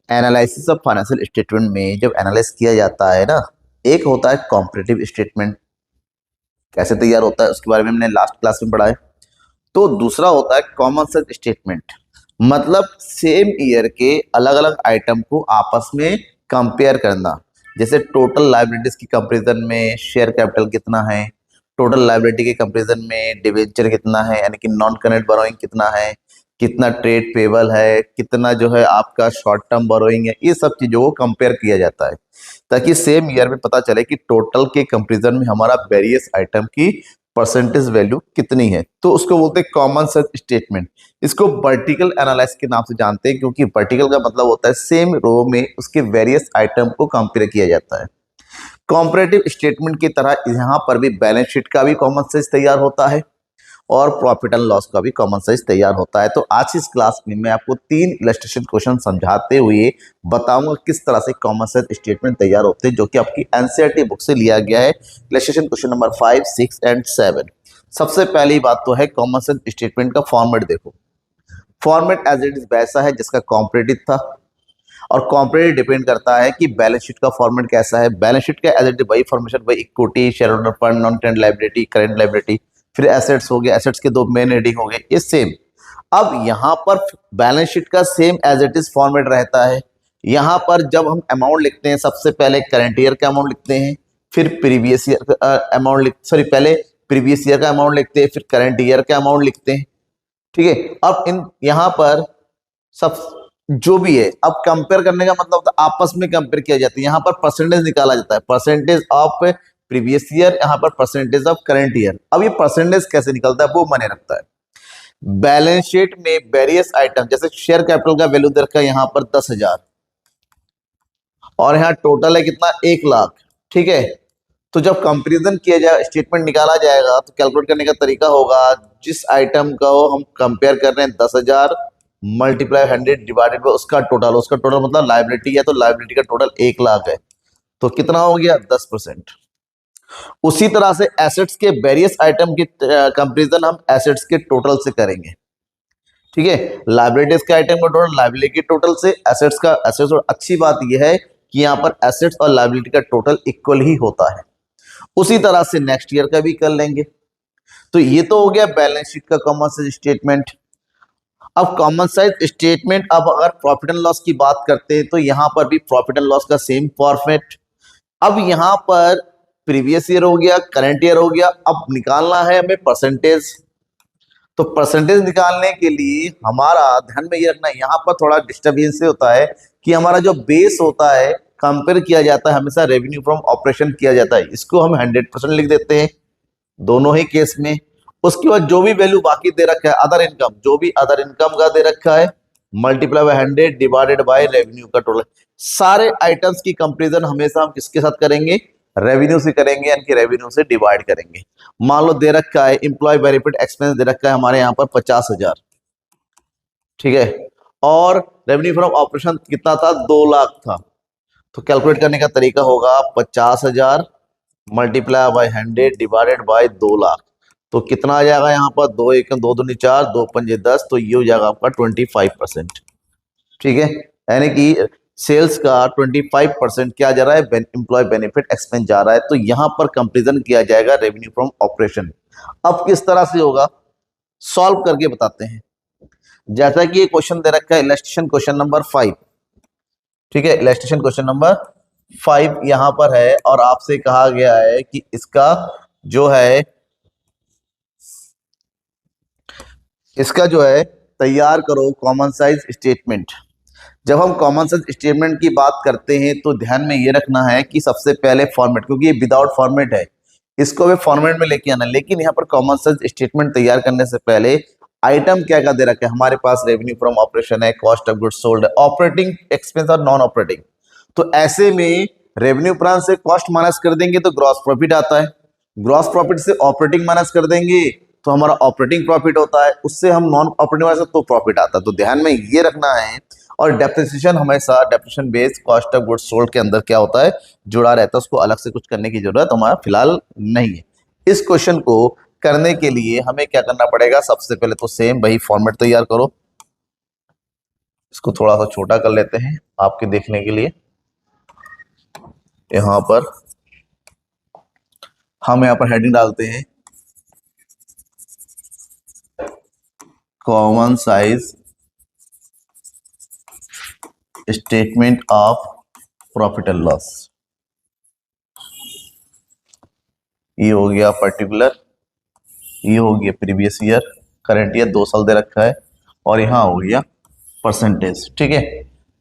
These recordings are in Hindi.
एनालिसिस ऑफ फाइनेंशियल स्टेटमेंट में जब एनालाइज किया जाता है ना, एक होता है कॉम्परेटिव स्टेटमेंट, कैसे तैयार होता है उसके बारे में हमने लास्ट क्लास में पढ़ा है। तो दूसरा होता है कॉमन सेंस स्टेटमेंट, मतलब सेम ईयर के अलग अलग आइटम को आपस में कंपेयर करना। जैसे टोटल लायबिलिटीज की कंपैरिजन में शेयर कैपिटल कितना है, टोटल लायबिलिटी के कंपैरिजन में डिवेंचर कितना है, यानी कि नॉन करंट बोरोइंग कितना है, कितना ट्रेड पेबल है, कितना जो है आपका शॉर्ट टर्म बोरोइंग है, ये सब चीजों को कंपेयर किया जाता है ताकि सेम ईयर में पता चले कि टोटल के कंपैरिजन में हमारा वेरियस आइटम की परसेंटेज वैल्यू कितनी है। तो उसको बोलते हैं कॉमन सेंस स्टेटमेंट। इसको वर्टिकल एनालिसिस के नाम से जानते हैं, क्योंकि वर्टिकल का मतलब होता है सेम रो में उसके वेरियस आइटम को कंपेयर किया जाता है। कॉम्परेटिव स्टेटमेंट की तरह यहाँ पर भी बैलेंस शीट का भी कॉमन सेंस तैयार होता है और प्रॉफिट एंड लॉस का भी कॉमन सेंस तैयार होता है। तो आज इस क्लास में मैं आपको 3 इलस्ट्रेशन क्वेश्चन समझाते हुए बताऊंगा किस तरह से कॉमन सेंस स्टेटमेंट तैयार होते हैं, जो कि आपकी एनसीईआरटी बुक से लिया गया है। Illustration question number 5, 6 and 7। सबसे पहली बात तो है कॉमन सेंस स्टेटमेंट का फॉर्मेट। देखो, फॉर्मेट एज इट इज वैसा है जिसका कॉम्परेटिव था, और कॉम्परेटिव डिपेंड करता है कि बैलेंस शीट का फॉर्मेट कैसा है। बैलेंस शीट का एज इट इज वही फॉर्मेशन, वही equity, share holder fund, non current liability, current liability, फिर एसेट्स हो गए, एसेट्स के 2 मेन हेडिंग हो गए, ये सेम। अब यहाँ पर बैलेंस शीट का same as it is format रहता है। यहाँ पर जब हम अमाउंट लिखते हैं, सबसे पहले करंट ईयर का अमाउंट लिखते हैं, फिर प्रीवियस ईयर का अमाउंट पहले प्रीवियस ईयर का अमाउंट लिखते हैं, फिर करंट ईयर का अमाउंट लिखते हैं। ठीक है, अब इन यहाँ पर सब जो भी है, अब कंपेयर करने का मतलब होता है आपस में कंपेयर किया जाता है। यहाँ पर परसेंटेज निकाला जाता है, परसेंटेज ऑफ प्रीवियस ईयर, यहाँ पर परसेंटेज ऑफ करंट ईयर। अब ये परसेंटेज कैसे निकलता है वो माने रखता है। बैलेंस शीट में वेरियस आइटम, जैसे शेयर कैपिटल का वैल्यू दे रखा है यहाँ पर 10,000 और यहाँ टोटल है कितना, 1,00,000। ठीक है, तो जब कंपैरिजन किया जाए, स्टेटमेंट निकाला जाएगा, तो कैलकुलेट करने का तरीका होगा, जिस आइटम का हम कंपेयर कर रहे हैं 10,000 मल्टीप्लाई 100 डिवाइडेड बाय उसका टोटल मतलब लायबिलिटी है, तो लायबिलिटी का टोटल 1,00,000 है, तो कितना हो गया, 10%। उसी तरह से एसेट्स के वेरियस आइटम की कंपैरिजन हम एसेट्स के टोटल से करेंगे। ठीक है, लायबिलिटीज के आइटम का टोटल लायबिलिटी के टोटल से, एसेट्स का एसेट्स। और अच्छी बात यह है कि यहाँ पर एसेट्स और लायबिलिटी का टोटल इक्वल ही होता है। उसी तरह से नेक्स्ट ईयर का भी कर लेंगे। तो ये तो हो गया बैलेंस शीट का कॉमन सेंस स्टेटमेंट। अब कॉमन सेंस स्टेटमेंट, अब अगर प्रॉफिट एंड लॉस की बात करते हैं तो यहां पर भी प्रॉफिट एंड लॉस का सेम फॉर्मेट। अब यहां पर प्रीवियस ईयर हो गया, करंट ईयर हो गया, अब निकालना है हमें परसेंटेज। तो परसेंटेज निकालने के लिए हमारा ध्यान में ये रखना है, यहाँ पर थोड़ा डिस्टर्बेंस होता है कि हमारा जो बेस होता है, कंपेयर किया जाता है हमेशा रेवेन्यू फ्रॉम ऑपरेशन किया जाता है, इसको हम 100% लिख देते हैं दोनों ही केस में। उसके बाद जो भी वैल्यू बाकी दे रखा है अदर इनकम, जो भी अदर इनकम का दे रखा है, multiply by 100 divided by revenue का टोटल। सारे आइटम्स की कंपैरिजन हमेशा हम किसके साथ करेंगे, रेवेन्यू से करेंगे, यानी कि रेवेन्यू से डिवाइड करेंगे। मान लो दे रखा है इंप्लॉय बेनिफिट एक्सपेंस दे रखा है हमारे यहाँ पर 50,000। ठीक है, और रेवेन्यू फ्रॉम ऑपरेशन कितना था, 2,00,000 था। तो कैलकुलेट करने का तरीका होगा 50,000 मल्टीप्लाई बाय 100 डिवाइडेड बाय 2,00,000। तो कितना आ जाएगा यहाँ पर, 2 1 2 दूनी 4, 2 5 10, तो ये हो जाएगा आपका 25%। ठीक है, यानी कि सेल्स का 25% क्या जा रहा है, एम्प्लॉय बेनिफिट एक्सपेंस जा रहा है। तो यहां पर कंपैरिजन किया जाएगा रेवेन्यू फ्रॉम ऑपरेशन। अब किस तरह से होगा, सॉल्व करके बताते हैं। जैसा कि ये क्वेश्चन दे रखा है, इलस्ट्रेशन क्वेश्चन नंबर 5। ठीक है, इलस्ट्रेशन क्वेश्चन नंबर 5 यहां पर है, और आपसे कहा गया है कि इसका जो है तैयार करो कॉमन साइज स्टेटमेंट। जब हम कॉमन सेंस स्टेटमेंट की बात करते हैं तो ध्यान में ये रखना है कि सबसे पहले फॉर्मेट, क्योंकि ये विदाउट फॉर्मेट है, इसको हमें फॉर्मेट में लेके आना। लेकिन यहाँ पर कॉमन सेंस स्टेटमेंट तैयार करने से पहले आइटम क्या क्या दे रखे हैं हमारे पास, रेवेन्यू फ्रॉम ऑपरेशन है, कॉस्ट ऑफ गुड्स सोल्ड है, ऑपरेटिंग एक्सपेंस और नॉन ऑपरेटिंग। तो ऐसे में रेवेन्यू प्रांत से कॉस्ट माइनस कर देंगे तो ग्रॉस प्रॉफिट आता है, ग्रॉस प्रॉफिट से ऑपरेटिंग माइनस कर देंगे तो हमारा ऑपरेटिंग प्रॉफिट होता है, उससे हम नॉन ऑपरेटिंग माइनस तो प्रॉफिट आता है। तो ध्यान में ये रखना है। और डेप्रिसिएशन हमेशा depreciation based cost of goods sold के अंदर क्या होता है, जुड़ा रहता है, उसको अलग से कुछ करने की जरूरत हमारा फिलहाल नहीं है। इस क्वेश्चन को करने के लिए हमें क्या करना पड़ेगा, सबसे पहले तो सेम वही फॉर्मेट तैयार करो। इसको थोड़ा सा छोटा कर लेते हैं आपके देखने के लिए। यहाँ पर हम यहाँ पर हेडिंग डालते हैं common size statement of profit and loss. ये हो गया पर्टिकुलर, ये हो गया प्रीवियस ईयर, करंट ईयर 2 साल दे रखा है, और यहाँ हो गया परसेंटेज। ठीक है,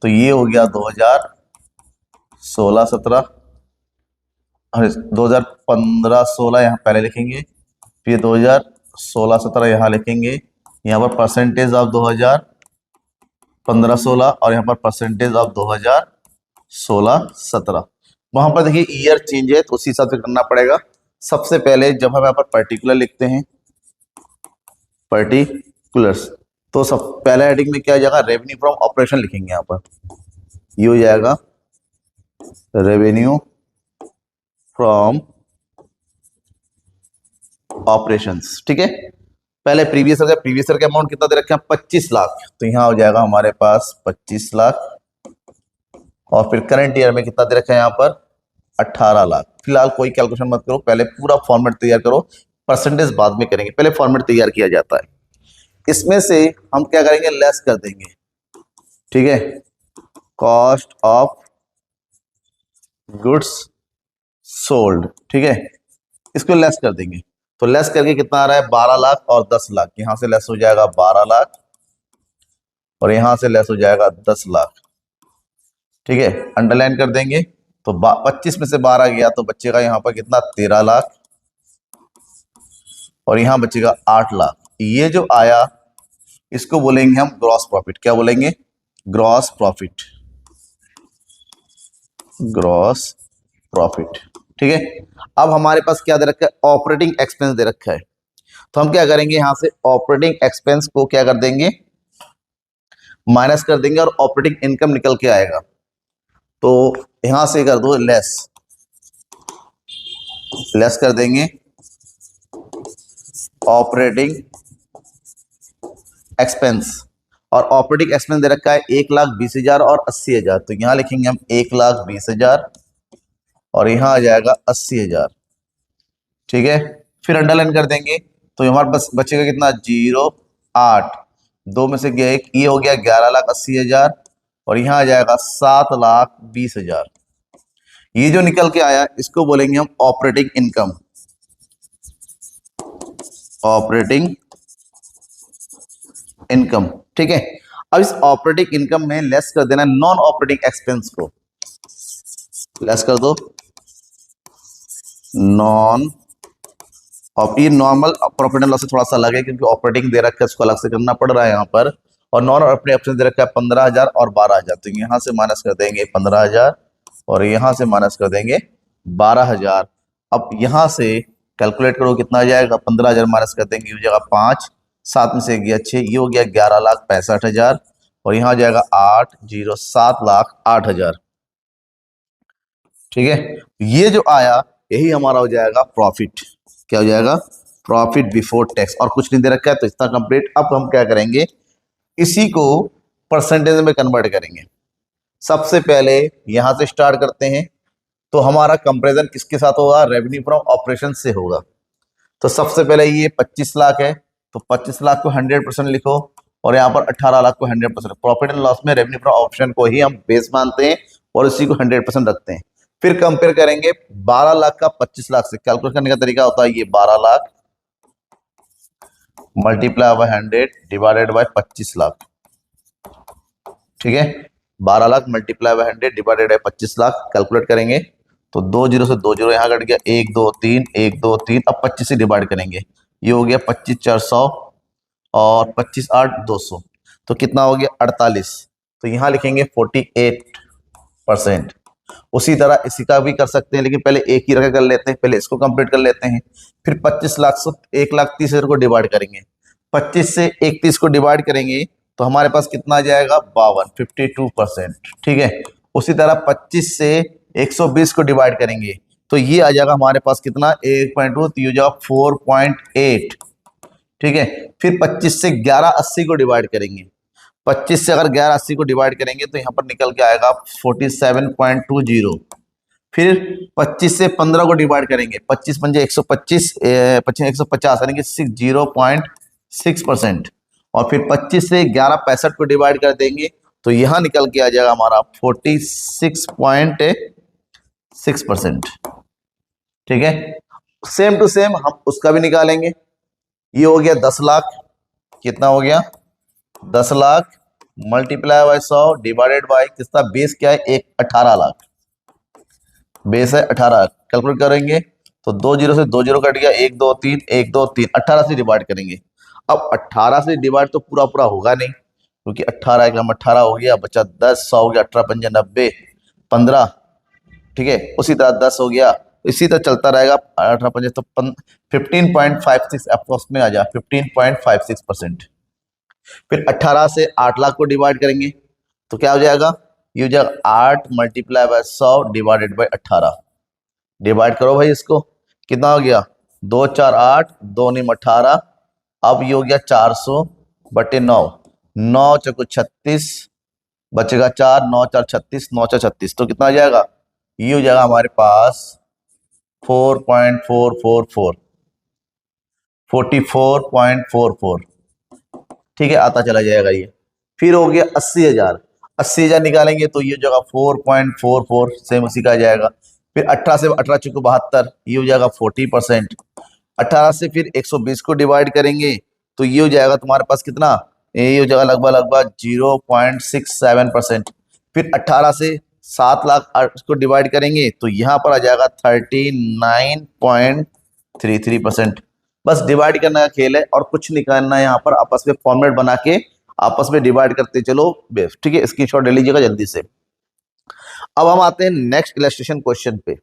तो ये हो गया 2016-17, 2015-16 यहाँ पहले लिखेंगे, फिर 2016-17 यहाँ लिखेंगे, यहाँ पर परसेंटेज ऑफ 2015-16 और यहाँ पर परसेंटेज ऑफ 2016-17। वहां पर देखिए ईयर चेंज है तो उसी हिसाब से करना पड़ेगा। सबसे पहले जब हम यहाँ पर पर्टिकुलर लिखते हैं, पर्टिकुलर्स, तो सब पहले हेडिंग में क्या आ जाएगा, रेवेन्यू फ्रॉम ऑपरेशन लिखेंगे। यहाँ पर ये हो जाएगा रेवेन्यू फ्रॉम ऑपरेशंस। ठीक है, पहले प्रीवियस ईयर का अमाउंट कितना दे रखे हैं, 25 लाख, तो यहाँ हो जाएगा हमारे पास 25 लाख। और फिर करंट ईयर में कितना दे रखा है यहाँ पर 18 लाख। फिलहाल कोई कैलकुलेशन मत करो, पहले पूरा फॉर्मेट तैयार करो, परसेंटेज बाद में करेंगे, पहले फॉर्मेट तैयार किया जाता है। इसमें से हम क्या करेंगे, लेस कर देंगे। ठीक है, कॉस्ट ऑफ गुड्स सोल्ड। ठीक है, इसको लेस कर देंगे, तो लेस करके कितना आ रहा है 12 लाख और 10 लाख। यहां से लेस हो जाएगा 12 लाख और यहां से लेस हो जाएगा 10 लाख। ठीक है, अंडरलाइन कर देंगे, तो 25 में से 12 गया तो बचेगा यहाँ पर कितना 13 लाख और यहाँ बचेगा 8 लाख। ये जो आया इसको बोलेंगे हम ग्रॉस प्रॉफिट। क्या बोलेंगे, ग्रॉस प्रॉफिट, ग्रॉस प्रॉफिट। ठीक है, अब हमारे पास क्या दे रखा है, ऑपरेटिंग एक्सपेंस दे रखा है, तो हम क्या करेंगे, यहां से ऑपरेटिंग एक्सपेंस को क्या कर देंगे, माइनस कर देंगे और ऑपरेटिंग इनकम निकल के आएगा। तो यहां से कर दो लेस, लेस कर देंगे ऑपरेटिंग एक्सपेंस, और ऑपरेटिंग एक्सपेंस दे रखा है 1,20,000 और 80,000, तो यहां लिखेंगे हम 1,20,000 और यहां आ जाएगा 80,000। ठीक है, फिर अंडरलाइन कर देंगे, तो हमारे पास बचेगा कितना 0,8, 2 में से गया 1, ये हो गया 11,80,000 और यहां आ जाएगा 7,20,000। ये जो निकल के आया इसको बोलेंगे हम ऑपरेटिंग इनकम, ऑपरेटिंग इनकम। ठीक है, अब इस ऑपरेटिंग इनकम में लेस कर देना नॉन ऑपरेटिंग एक्सपेंस को, लेस कर दो नॉन। और ये नॉर्मल प्रॉफिट एंड लॉस से थोड़ा सा अलग है क्योंकि ऑपरेटिंग दे रखा है, इसको अलग से करना पड़ रहा है यहाँ पर। और नॉन ऑपरेटिंग एक्सपेंस दे रखा है 15,000 और 12,000, तो यहाँ से माइनस कर देंगे 15,000 और यहाँ से माइनस कर देंगे 12,000। अब यहाँ से कैलकुलेट करो कितना आ जाएगा, 15,000 माइनस कर देंगे, हो जाएगा 5, 7 में से गया 6, ये हो गया 11,65,000 और यहाँ आ जाएगा 7,08,000। ठीक है, ये जो आया यही हमारा हो जाएगा प्रॉफिट। क्या हो जाएगा, प्रॉफिट बिफोर टैक्स, और कुछ नहीं दे रखा है तो इतना कंप्लीट। अब हम क्या करेंगे, इसी को परसेंटेज में कन्वर्ट करेंगे। सबसे पहले यहां से स्टार्ट करते हैं, तो हमारा कंपैरिजन किसके साथ होगा, रेवेन्यू फ्रॉम ऑपरेशन से होगा। तो सबसे पहले ये 25 लाख है, तो 25 लाख को 100% लिखो और यहाँ पर 18 लाख को 100%। प्रॉफिट एंड लॉस में रेवेन्यू फ्रॉम ऑपरेशन को ही हम बेस मानते हैं और इसी को 100% रखते हैं। फिर कंपेयर करेंगे 12 लाख का 25 लाख से। कैलकुलेट करने का तरीका होता है ये 12 lakh multiply by 100 divided by 25 lakh. ठीक है, 12 lakh multiply by 100 divided by 25 lakh. Calculate करेंगे तो 2 जीरो से 2 जीरो यहाँ कट गया, 1 2 3 1 2 3। अब 25 से डिवाइड करेंगे, ये हो गया 25,400 और 25,8,200, तो कितना हो गया 48। तो यहाँ लिखेंगे 48%। उसी तरह इसी का भी कर सकते हैं, लेकिन पहले एक ही रखा कर लेते हैं, पहले इसको कंप्लीट कर लेते हैं। फिर 25 लाख से 1,30,000 को डिवाइड करेंगे, 25 से 31 को डिवाइड करेंगे तो हमारे पास कितना आ जाएगा 52, 52%। ठीक है, उसी तरह 25 से 120 को डिवाइड करेंगे तो ये आ जाएगा हमारे पास कितना 1.2, तो ये हो जाएगा 4.8। ठीक है, फिर 25 से 1180 को डिवाइड करेंगे, 25 से अगर 1180 को डिवाइड करेंगे तो यहाँ पर निकल के आएगा 47.20। फिर 25 से 15 को डिवाइड करेंगे, 25 पंजे 125, 150 यानी कि 0.6%। और फिर 25 से 1165 को डिवाइड कर देंगे तो यहाँ निकल के आ जाएगा हमारा 46.6%। ठीक है, सेम टू सेम हम उसका भी निकालेंगे। ये हो गया 10 लाख, कितना हो गया 10 lakh multiply by 100 divided by किसका बेस क्या है 18 लाख, बेस है 18। कैलकुलेट करेंगे तो 2 जीरो से 2 जीरो कट गया, 1 2 3 1 2 3, 18 से डिवाइड करेंगे। अब 18 से डिवाइड तो पूरा पूरा होगा नहीं, क्योंकि 18 एक 18 हो गया, बचा 10, 100 हो गया, 18 पंजे 90, 15। ठीक है, उसी तरह 10 हो गया, इसी तरह चलता रहेगा। 18 पंजे तो 15.56 अप्रोक्स में आ जाए 15.56%। फिर 18 से 8 लाख को डिवाइड करेंगे तो क्या हो जाएगा, ये हो जाएगा 8 multiply by 100 divided by 18। Divide करो भाई इसको, कितना हो गया 2 4 8, 2 9 18। अब ये हो गया 400 बटे 9, 9 चौको 36, बचेगा 4, 9 4 36, 9 4 36, तो कितना हो जाएगा, ये हो जाएगा हमारे पास 4.444, 44.44। ठीक है, आता चला जाएगा ये। फिर हो गया 80,000, 80,000 निकालेंगे तो ये जगह 4.44 सेम उसी का आ जाएगा। फिर 18 से 18 चुको 72, ये हो जाएगा 40%। 18 से फिर 120 को डिवाइड करेंगे तो ये हो जाएगा तुम्हारे पास कितना, ये हो जाएगा लगभग 0.67%। फिर 18 से 7 लाख को डिवाइड करेंगे तो यहाँ पर आ जाएगा 39.33%। बस डिवाइड करने का खेल है और कुछ नहीं करना है, यहाँ पर आपस में फॉर्मेट बना के आपस में डिवाइड करते चलो। ठीक है, स्क्रीनशॉट ले लीजिएगा जल्दी से। अब हम आते हैं नेक्स्ट इलस्ट्रेशन क्वेश्चन पे।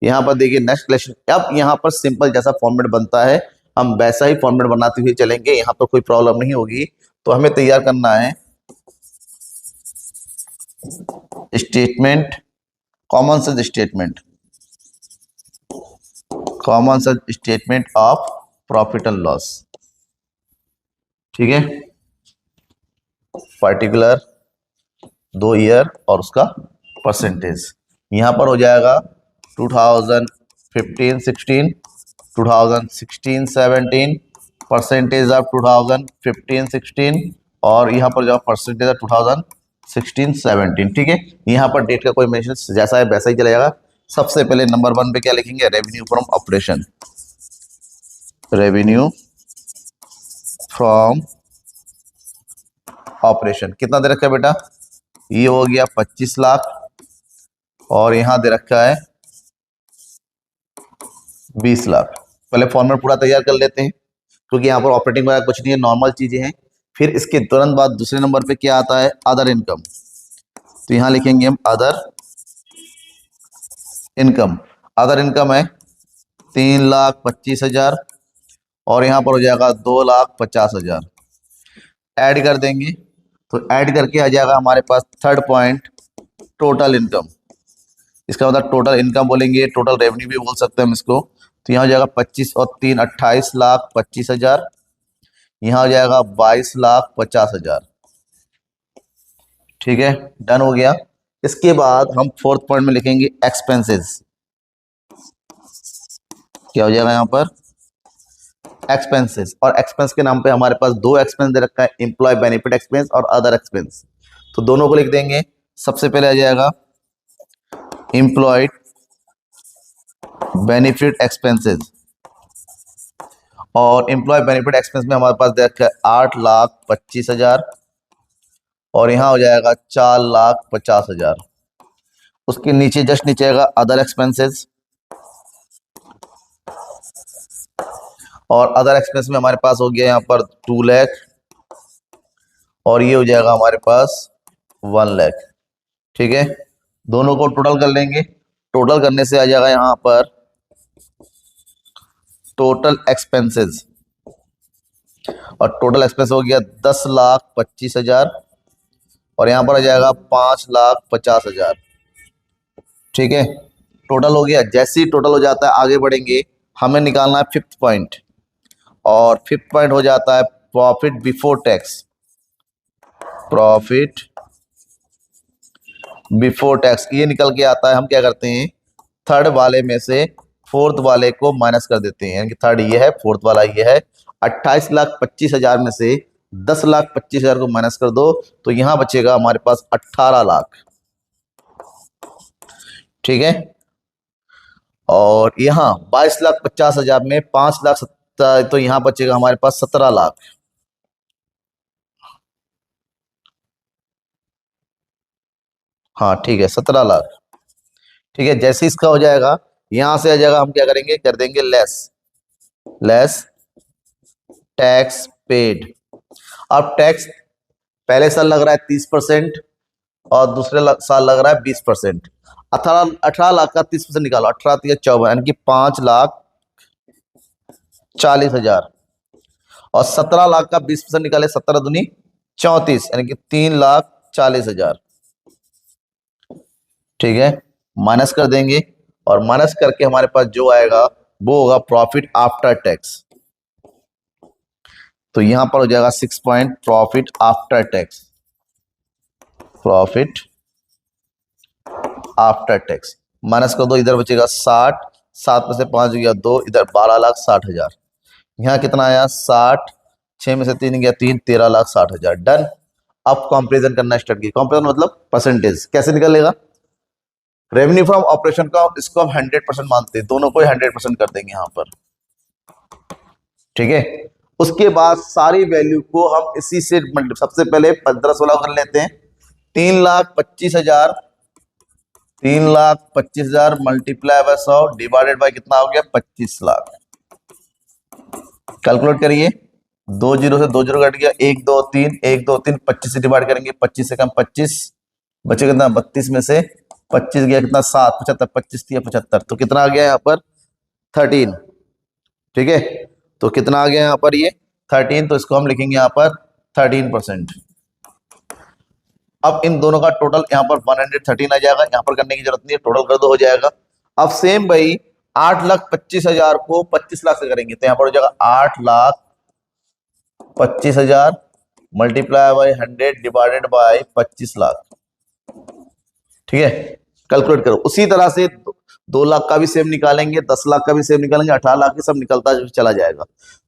यहाँ पर देखिए नेक्स्ट इलस्ट्रेशन, अब यहाँ पर सिंपल जैसा फॉर्मेट बनता है हम वैसा ही फॉर्मेट बनाते हुए चलेंगे, यहाँ पर कोई प्रॉब्लम नहीं होगी। तो हमें तैयार करना है statement, common sense statement, common sense statement of profit and loss. ठीक है, पर्टिकुलर 2 ईयर और उसका परसेंटेज। यहाँ पर हो जाएगा 2015-16, 2016-17, परसेंटेज ऑफ 2015-16, और यहाँ पर जो परसेंटेज ऑफ 2016-17। ठीक है, यहाँ पर डेट का कोई मेंशन जैसा है वैसा ही चलेगा। सबसे पहले नंबर 1 पे क्या लिखेंगे, revenue from operation, revenue from operation कितना दे रखा है बेटा, ये हो गया 25 लाख, और यहां दे रखा है 20 लाख। पहले फॉर्मेट पूरा तैयार कर लेते हैं, क्योंकि यहाँ पर ऑपरेटिंग वगैरह कुछ नहीं है, नॉर्मल चीजें हैं। फिर इसके तुरंत बाद दूसरे नंबर पे क्या आता है, अदर इनकम। तो यहां लिखेंगे हम अदर इनकम। अदर इनकम है 3,25,000, और यहां पर हो जाएगा 2,50,000। ऐड कर देंगे तो ऐड करके आ जाएगा हमारे पास थर्ड पॉइंट, टोटल इनकम। इसका मतलब टोटल इनकम बोलेंगे, टोटल रेवेन्यू भी बोल सकते हैं हम इसको। तो यहाँ हो जाएगा 25 और 3 28,25,000, यहाँ हो जाएगा 22,50,000। ठीक है, डन हो गया। इसके बाद हम फोर्थ पॉइंट में लिखेंगे एक्सपेंसेस। क्या हो जाएगा यहाँ पर, एक्सपेंसेस। और एक्सपेंस के नाम पे हमारे पास 2 एक्सपेंस दे रखा है, एम्प्लॉय बेनिफिट एक्सपेंस और अदर एक्सपेंस। तो दोनों को लिख देंगे। सबसे पहले आ जाएगा एम्प्लॉयड बेनिफिट एक्सपेंसेस, और एम्प्लॉय बेनिफिट एक्सपेंस में हमारे पास दे रखा है 8,25,000, और यहाँ हो जाएगा 4,50,000। उसके नीचे जस्ट नीचे आएगा अदर एक्सपेंसेस, और अदर एक्सपेंस में हमारे पास हो गया यहाँ पर 2 लाख, और ये हो जाएगा हमारे पास 1 लाख। ठीक है, दोनों को टोटल कर लेंगे। टोटल करने से आ जाएगा यहाँ पर टोटल एक्सपेंसेस, और टोटल एक्सपेंस हो गया 10,25,000, और यहाँ पर आ जाएगा 5,50,000। ठीक है, टोटल हो गया। जैसे ही टोटल हो जाता है आगे बढ़ेंगे, हमें निकालना है फिफ्थ पॉइंट, और फिफ्थ पॉइंट हो जाता है profit before tax. Profit before tax, ये निकल के आता है। हम क्या करते हैं, थर्ड वाले में से फोर्थ वाले को माइनस कर देते हैं, यानी कि थर्ड ये है, फोर्थ वाला ये है। 28,25,000 में से 10,25,000 को माइनस कर दो तो यहां बचेगा हमारे पास 18 लाख। ठीक है, और यहां 22,50,000 में 5,70,000, तो यहां बचेगा हमारे पास 17 लाख। हाँ ठीक है, 17 लाख। ठीक है, जैसे इसका हो जाएगा यहां से आ जाएगा, हम क्या करेंगे, कर देंगे लेस टैक्स पेड। अब टैक्स पहले साल लग रहा है 30% और दूसरे साल लग रहा है 20%। 18 लाख का 30% निकालो, 18 × 54 यानी कि 5,40,000, और 17 लाख का 20% निकाले, 17 दूनी 34 यानी कि 3,40,000। ठीक है, माइनस कर देंगे, और माइनस करके हमारे पास जो आएगा वो होगा प्रॉफिट आफ्टर टैक्स। तो यहां पर हो जाएगा 6 point profit after tax, profit after tax. Minus कर दो, इधर बचेगा 60, 7 में से 5 गया 2, इधर 12,60,000। यहाँ कितना आया 60, 6 में से 3 गया 3, 13,60,000। डन। अब कंपैरिजन करना स्टार्ट किया। कंपैरिजन मतलब परसेंटेज कैसे निकलेगा, रेवेन्यू फ्रॉम ऑपरेशन का इसको हम 100% मानते हैं, दोनों को 100% कर देंगे यहाँ पर। ठीक है, उसके बाद सारी वैल्यू को हम इसी से सबसे पहले 15-16 कर लेते हैं। 3,25,000, 3,25,000 मल्टीप्लाई बाय 100 डिवाइडेड बाय कितना हो गया 25 लाख। कैलकुलेट करिए, 2 जीरो से 2 जीरो कट गया, 1 2 3, 1 2 3, 25 से डिवाइड करेंगे, 25 से कम 25 बचे कितना, 32 में से 25 गया कितना 7, 75, 25 दिया 75, तो कितना आ गया यहाँ पर 13। ठीक है, तो कितना आ गया यहाँ पर ये 13, तो इसको हम लिखेंगे यहाँ पर 13%। अब इन दोनों का टोटल यहाँ पर 113 आ जाएगा, यहाँ पर करने की जरूरत नहीं है, टोटल कर दो हो जाएगा। अब सेम भाई 8,25,000 को 25 लाख से करेंगे, तो यहाँ पर हो जाएगा 8,25,000 multiply by 100 divided by 25 lakh. ठीक है, कैलकुलेट करो। उसी तरह से 2 लाख का भी सेम निकालेंगे, 10 लाख का भी सेम निकालेंगे, 18 लाख की, सब निकलता चला जाएगा।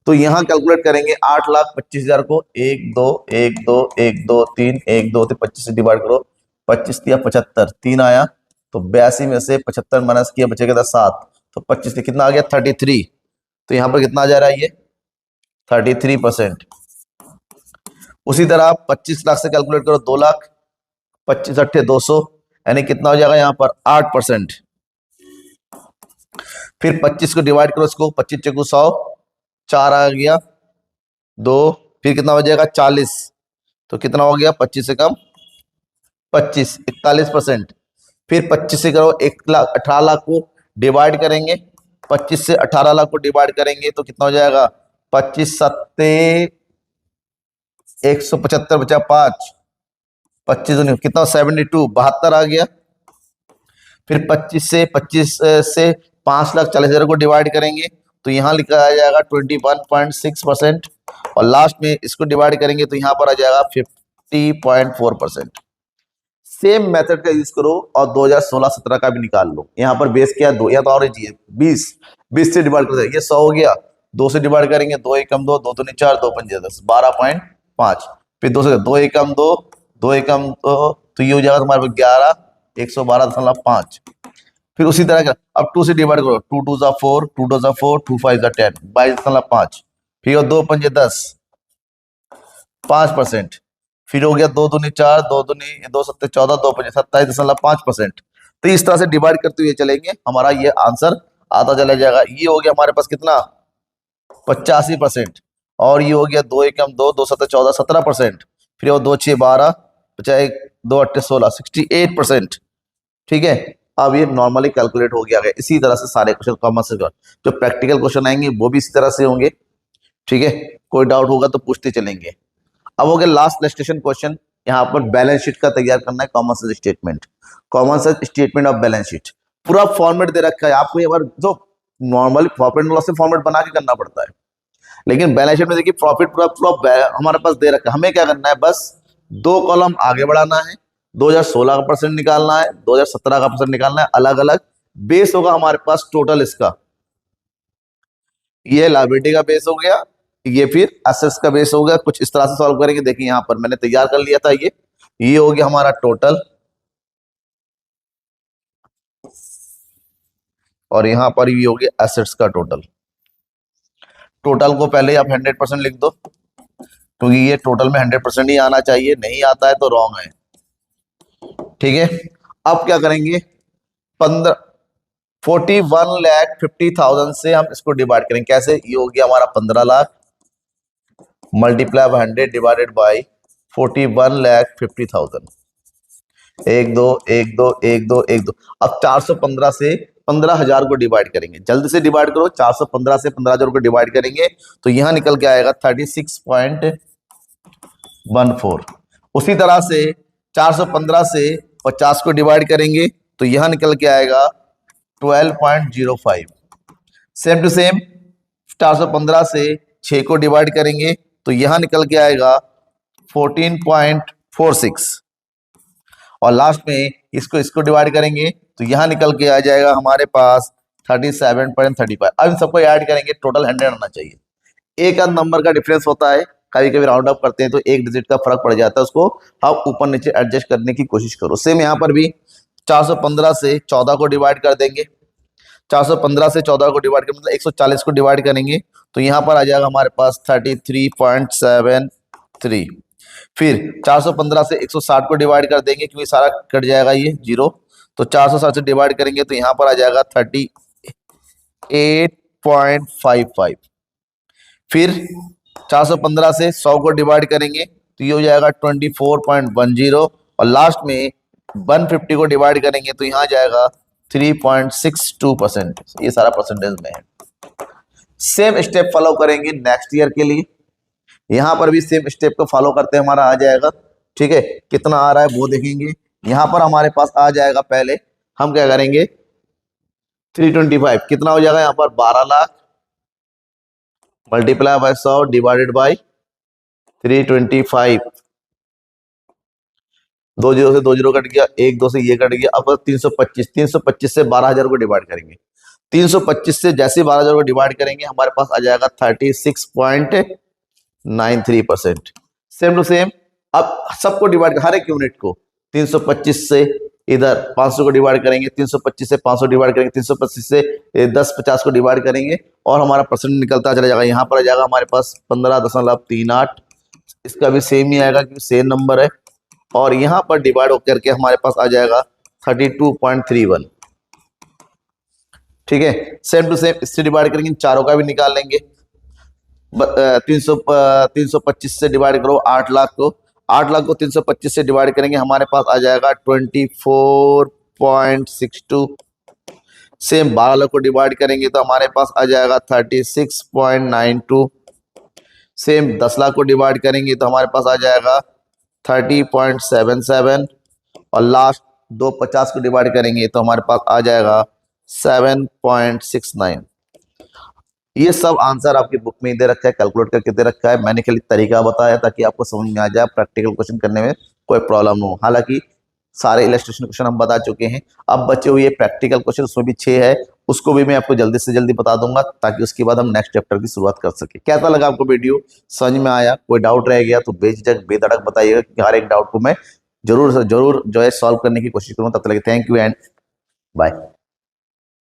तो यहां कैलकुलेट करेंगे 8,25,000 को 1 2 1 2 1 2 3 1 2 25 से डिवाइड करो, 25 दिया 75, 3 आया, तो 82 में से 75 माइनस किया बचेगा 7, तो 25 से कितना आ गया 33। तो यहाँ पर कितना आ जा रहा है ये 33%। उसी तरह आप 25 लाख से कैलकुलेट करो, 2 लाख, 25 अट्ठे 200, यानी कितना हो जाएगा यहाँ पर 8%। फिर 25 को डिवाइड करो, इसको 25 चौको 100, 4 आ गया 2, फिर कितना हो जाएगा 40, तो कितना हो गया 25 से कम 25, 41%। फिर 25 से करो 1 लाख 18 लाख को डिवाइड करेंगे, 25 से 18 लाख को डिवाइड करेंगे तो कितना हो जाएगा 25 सत्ते 175 बचा 5, 25 कितना 72, 72 आ गया। फिर 25 से 5,40,000 को डिवाइड करेंगे तो यहाँ लिखा आ जाएगा 21.6%, और लास्ट में इसको डिवाइड करेंगे तो यहाँ पर आ जाएगा 50.4%। सेम मेथड का यूज करो और 2016-17 का भी निकाल लो। यहाँ पर बेस क्या है 2, या तो और 20 से डिवाइड कर दे, ये 100 हो गया, 2 से डिवाइड करेंगे, 2 एकम 2, 2 दूनी 4, 2 पंजे 10, 12.5। फिर 2 से 2 एकम 2, 2 एकम 2, तो ये हो जाएगा तुम्हारे पास 11, 112.5। फिर उसी तरह का अब 2 से डिवाइड करो, 2 2 4, 2 2 4, 2 5 10, 22.5। फिर 2 पंजे 10, 5%। फिर हो गया 2 दूनी 4, 2 दूनी 2 सत्ते 14, 2 पंजे 27.5%। तो इस तरह से डिवाइड करते हुए चलेंगे, हमारा ये आंसर आता चला जाएगा। ये हो गया हमारे पास कितना 85%, और ये हो गया 2 एकम 2, 2 सत्ते 14, 17%। फिर वो 2 6 12, बचा 2 8 16, 68%। ठीक है, अब ये नॉर्मली कैलकुलेट हो गया है। इसी तरह से सारे क्वेश्चन कॉमन से जो प्रैक्टिकल क्वेश्चन आएंगे वो भी इसी तरह से होंगे। ठीक है, कोई डाउट होगा तो पूछते चलेंगे। अब हो गया लास्ट स्टेशन क्वेश्चन, यहाँ पर बैलेंस शीट का तैयार करना है, common sense statement, common sense statement of balance sheet. पूरा फॉर्मेट दे रखा है आपको, ये बार जो नॉर्मली प्रॉफिट एंड लॉस से फॉर्मेट बना के करना पड़ता है, लेकिन बैलेंस शीट में देखिए प्रॉफिट पूरा हमारे पास दे रखा है। हमें क्या करना है, बस दो कॉलम आगे बढ़ाना है, 2016 का परसेंट निकालना है, 2017 का परसेंट निकालना है, अलग अलग बेस होगा हमारे पास टोटल इसका। ये लायबिलिटी का बेस हो गया, ये फिर एसेट्स का बेस हो गया। कुछ इस तरह से सॉल्व करेंगे। देखिए यहां पर मैंने तैयार कर लिया था, ये हो गया हमारा टोटल, और यहां पर ये हो गया एसेट्स का टोटल। टोटल को पहले आप 100% लिख दो, क्योंकि ये टोटल में 100% ही आना चाहिए, नहीं आता है तो रॉन्ग है। ठीक है, अब क्या करेंगे, 41,50,000 से हम इसको डिवाइड करेंगे। कैसे, ये हो गया हमारा 15 lakh multiply by 100 divided by 41,50,000। एक दो एक दो एक दो एक दो। अब 415 से 15,000 को डिवाइड करेंगे, जल्दी से डिवाइड करो। 415 से 15,000 को डिवाइड करेंगे तो यहां निकल के आएगा 36.14। उसी तरह से 415 से 50 को डिवाइड करेंगे तो यहां निकल के आएगा 12.05। सेम टू सेम 415 से 6 को डिवाइड करेंगे तो यहां निकल के आएगा 14.46, और लास्ट में इसको डिवाइड करेंगे तो यहां निकल के आ जाएगा हमारे पास 37.35। अब इन सबको ऐड करेंगे, टोटल 100 आना चाहिए। एक आध नंबर का डिफरेंस होता है, कभी कभी राउंड अप करते हैं तो एक डिजिट का फर्क पड़ जाता है, उसको आप ऊपर नीचे एडजस्ट करने की कोशिश करो। सेम यहाँ पर भी 415 से 14 को डिवाइड कर देंगे। 415 से 14 को डिवाइड कर मतलब 140 को डिवाइड करेंगे तो यहाँ पर आ जाएगा हमारे पास 33.73। फिर 415 से 160 को डिवाइड कर देंगे, क्योंकि सारा कट जाएगा ये जीरो, तो 460 से डिवाइड करेंगे तो यहाँ पर आ जाएगा 38.55। फिर 415 से 100 को डिवाइड करेंगे तो ये हो जाएगा 24.10, और लास्ट में 150 को डिवाइड करेंगे तो यहाँ जाएगा 3.62%। ये सारा परसेंटेज में है। सेम स्टेप फॉलो करेंगे नेक्स्ट ईयर के लिए। यहां पर भी सेम स्टेप को फॉलो करते हमारा आ जाएगा। ठीक है, कितना आ रहा है वो देखेंगे। यहां पर हमारे पास आ जाएगा, पहले हम क्या करेंगे 325 कितना हो जाएगा, यहां पर 12 lakh multiply by 100 divided by 325। 2 zero से 2 जीरो कट गया, 1 2 से ये कट गया। अब 325 से 12,000 को डिवाइड करेंगे। 325 से जैसे 12,000 को डिवाइड करेंगे हमारे पास आ जाएगा 36.93%। सेम टू सेम अब सबको डिवाइड, हर एक यूनिट को 325 से इधर 500 को डिवाइड करेंगे, 325 से 500 डिवाइड करेंगे, 325 से 10-50 को डिवाइड करेंगे, और हमारा परसेंट निकलता चला जाएगा। यहाँ पर आ जाएगा हमारे पास 15.38। इसका भी सेम ही आएगा क्योंकि सेम नंबर है, और यहाँ पर डिवाइड होकर के हमारे पास आ जाएगा 32.31। ठीक है, सेम टू सेम इससे डिवाइड करेंगे, चारों का भी निकाल लेंगे। 325 से डिवाइड करो 8 लाख को, 8 लाख को 325 से डिवाइड करेंगे हमारे पास आ जाएगा 24.62। सेम 12 लाख को डिवाइड करेंगे तो हमारे पास आ जाएगा 36.92। सेम 10 लाख को डिवाइड करेंगे तो हमारे पास आ जाएगा 30.77, और लास्ट 250 को डिवाइड करेंगे तो हमारे पास आ जाएगा 7.69। ये सब आंसर आपकी बुक में दे रखा है, कैलकुलेट करके दे रखा है। मैंने खाली तरीका बताया ताकि आपको समझ में आ जाए, प्रैक्टिकल क्वेश्चन करने में कोई प्रॉब्लम ना हो। हालांकि सारे इलस्ट्रेशन क्वेश्चन हम बता चुके हैं, अब बचे हुए प्रैक्टिकल क्वेश्चन उसमें भी 6 है, उसको भी मैं आपको जल्दी से जल्दी बता दूंगा ताकि उसके बाद हम नेक्स्ट चैप्टर की शुरुआत कर सके। कैसा लगा आपको वीडियो, समझ में आया, कोई डाउट रह गया तो बेझिझक बेधड़क बताइएगा कि हर एक डाउट को मैं जरूर जो है सॉल्व करने की कोशिश करूंगा। तब तक थैंक यू एंड बाय।